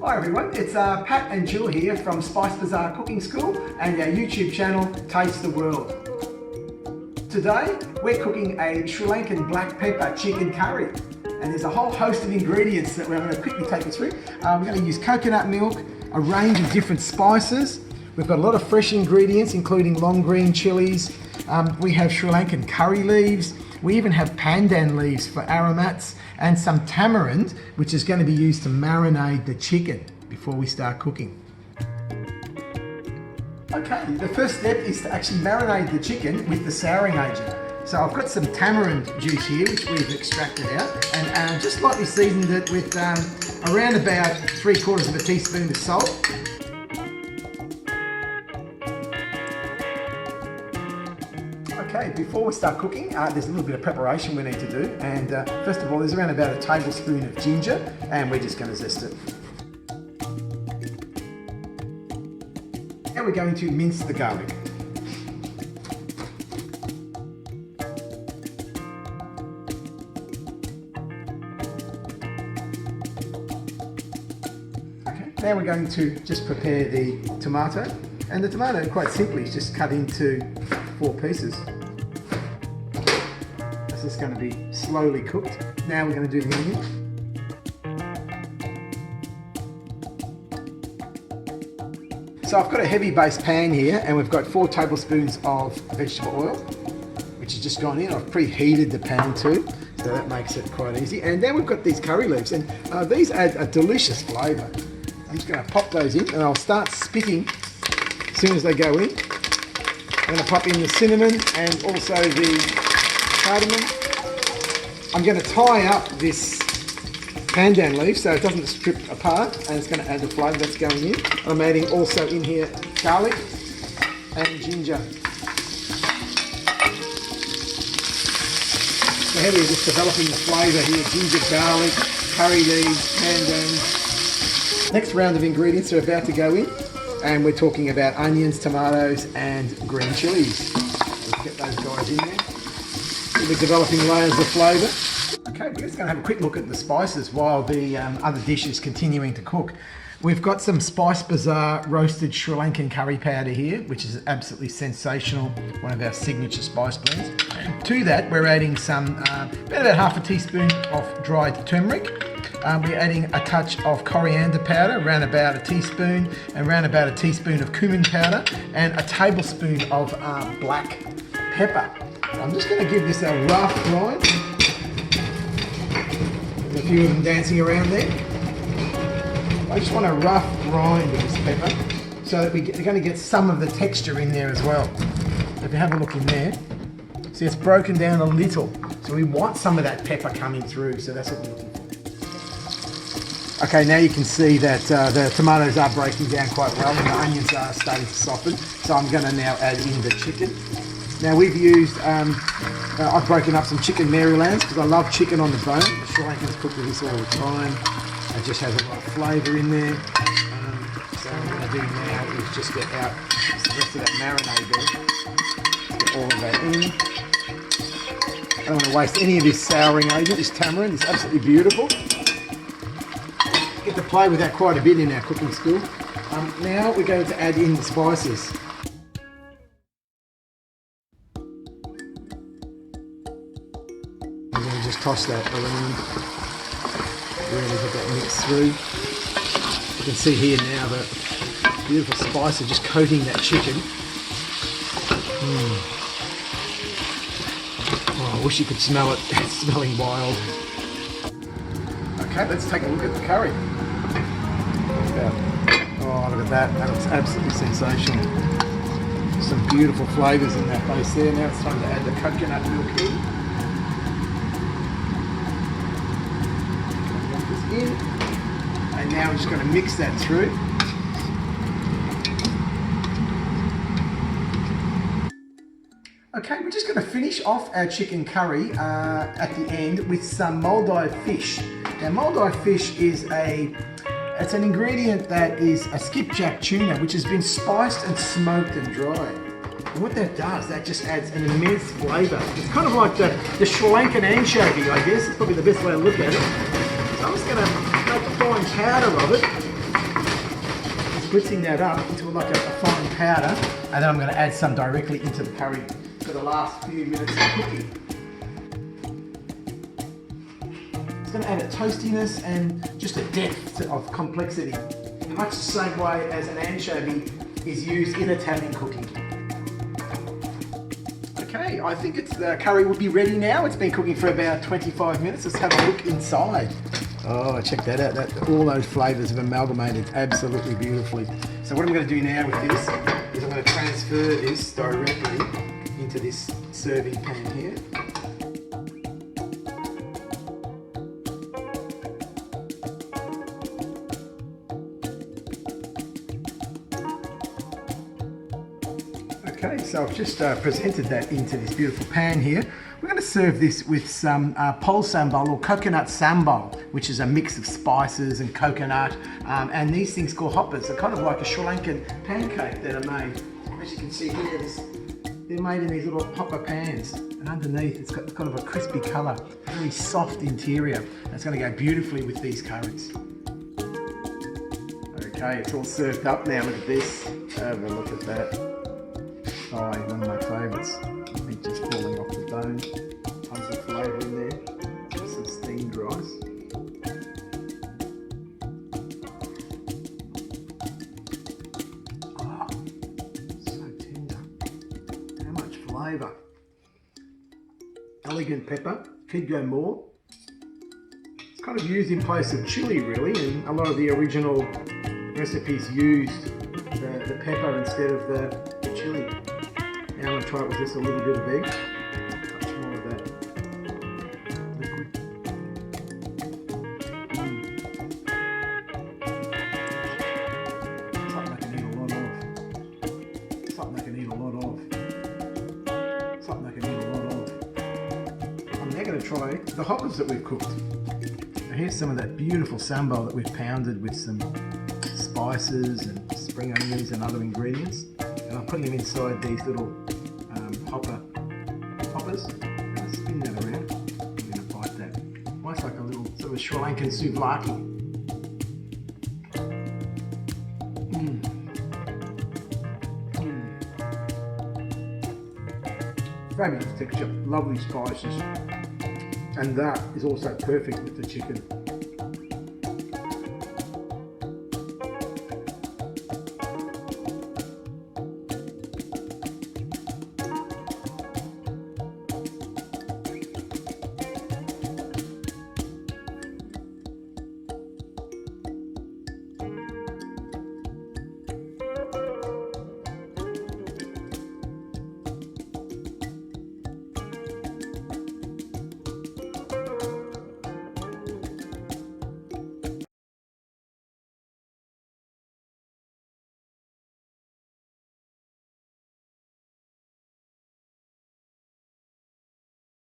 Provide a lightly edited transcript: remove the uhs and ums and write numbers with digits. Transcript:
Hi everyone, it's Pat and Jill here from Spice Bazaar Cooking School and our YouTube channel Taste the World. Today we're cooking a Sri Lankan black pepper chicken curry, and there's a whole host of ingredients that we're going to quickly take you through. We're going to use coconut milk, a range of different spices. We've got a lot of fresh ingredients including long green chillies. We have Sri Lankan curry leaves. We even have pandan leaves for aromatics and some tamarind, which is going to be used to marinate the chicken before we start cooking. Okay, the first step is to actually marinate the chicken with the souring agent. So I've got some tamarind juice here, which we've extracted out, and just lightly seasoned it with around about 3/4 of a teaspoon of salt. Okay, before we start cooking, there's a little bit of preparation we need to do, and first of all there's around about a tablespoon of ginger, and we're just going to zest it. Now we're going to mince the garlic. Okay, now we're going to just prepare the tomato, and the tomato quite simply is just cut into 4 pieces. This is going to be slowly cooked. Now we're going to do the onion. So I've got a heavy base pan here, and we've got 4 tablespoons of vegetable oil, which has just gone in. I've preheated the pan too, so that makes it quite easy. And then we've got these curry leaves, and these add a delicious flavour. I'm just going to pop those in, and I'll start spitting as soon as they go in. I'm going to pop in the cinnamon and also the cardamom. I'm going to tie up this pandan leaf so it doesn't strip apart, and it's going to add the flavour that's going in. I'm adding also in here garlic and ginger. So here we're just developing the flavour here: ginger, garlic, curry leaves, pandan. Next round of ingredients are about to go in, and we're talking about onions, tomatoes and green chillies. Let's get those guys in there. We're developing layers of flavour. Okay, we're just going to have a quick look at the spices while the other dish is continuing to cook. We've got some Spice Bazaar roasted Sri Lankan curry powder here, which is absolutely sensational, one of our signature spice blends. To that, we're adding some, about half a teaspoon of dried turmeric. We're adding a touch of coriander powder, around about a teaspoon, and around about a teaspoon of cumin powder, and a tablespoon of black pepper. I'm just going to give this a rough grind. There's a few of them dancing around there. I just want a rough grind with this pepper so that we're going to get some of the texture in there as well. If you have a look in there, see it's broken down a little. So we want some of that pepper coming through, so that's what we're looking for. Okay, now you can see that the tomatoes are breaking down quite well and the onions are starting to soften. So I'm going to now add in the chicken. Now we've used, I've broken up some chicken Marylands because I love chicken on the bone. The Sri Lankans cook with this all the time. It just has a lot of flavour in there. So what I'm going to do now is just get out the rest of that marinade there. Get all of that in. I don't want to waste any of this souring agent. This tamarind is absolutely beautiful. Get to play with that quite a bit in our cooking school. Now we're going to add in the spices. I'm going to just toss that around, really get that mixed through. You can see here now the beautiful spice of just coating that chicken. Oh, I wish you could smell it. It's smelling wild. Okay, let's take a look at the curry. Oh, look at that. That looks absolutely sensational. Some beautiful flavours in that base there. Now it's time to add the coconut milk in. In, and now we're just going to mix that through. Okay, we're just going to finish off our chicken curry at the end with some Maldive fish. Now Maldive fish is it's an ingredient that is a skipjack tuna which has been spiced and smoked and dried. And what that does, that just adds an immense flavour. It's kind of like the Sri Lankan anchovy, I guess. It's probably the best way to look at it. So I'm just going to make a fine powder of it. splitting that up into like a fine powder, and then I'm going to add some directly into the curry for the last few minutes of cooking. It's going to add a toastiness and just a depth of complexity, in much the same way as an anchovy is used in Italian cooking. Okay, I think the curry will be ready now. It's been cooking for about 25 minutes. Let's have a look inside. Oh, check that out. All those flavours have amalgamated absolutely beautifully. So what I'm going to do now with this is I'm going to transfer this directly into this serving pan here. Okay, so I've just presented that into this beautiful pan here. We're going to serve this with some pole sambal or coconut sambal, which is a mix of spices and coconut, and these things called hoppers are kind of like a Sri Lankan pancake that are made. As you can see here, they're made in these little hopper pans, and underneath it's got kind of a crispy colour, a very soft interior. It's going to go beautifully with these curries. Okay, it's all served up now. Look at this. Have a look at that. Oh, one of my favourites. Meat just falling off the bone. Tons of flavour in there. Just some steamed rice. Oh, so tender. How much flavour. Elegant pepper. Could go more. It's kind of used in place of chilli, really, and a lot of the original recipes used the pepper instead of the chilli. Now I'm going to try it with just a little bit of egg. Touch more of that liquid. Something I can eat a lot of. Something I can eat a lot of. Something I can eat a lot of. I'm now going to try the hoppers that we've cooked. Now here's some of that beautiful sambal that we've pounded with some spices and spring onions and other ingredients. And I'm putting them inside these little hoppers. I'm going to spin that around. I'm going to bite that. Almost like a little sort of Sri Lankan souvlaki. Fabulous texture, lovely spices. And that is also perfect with the chicken.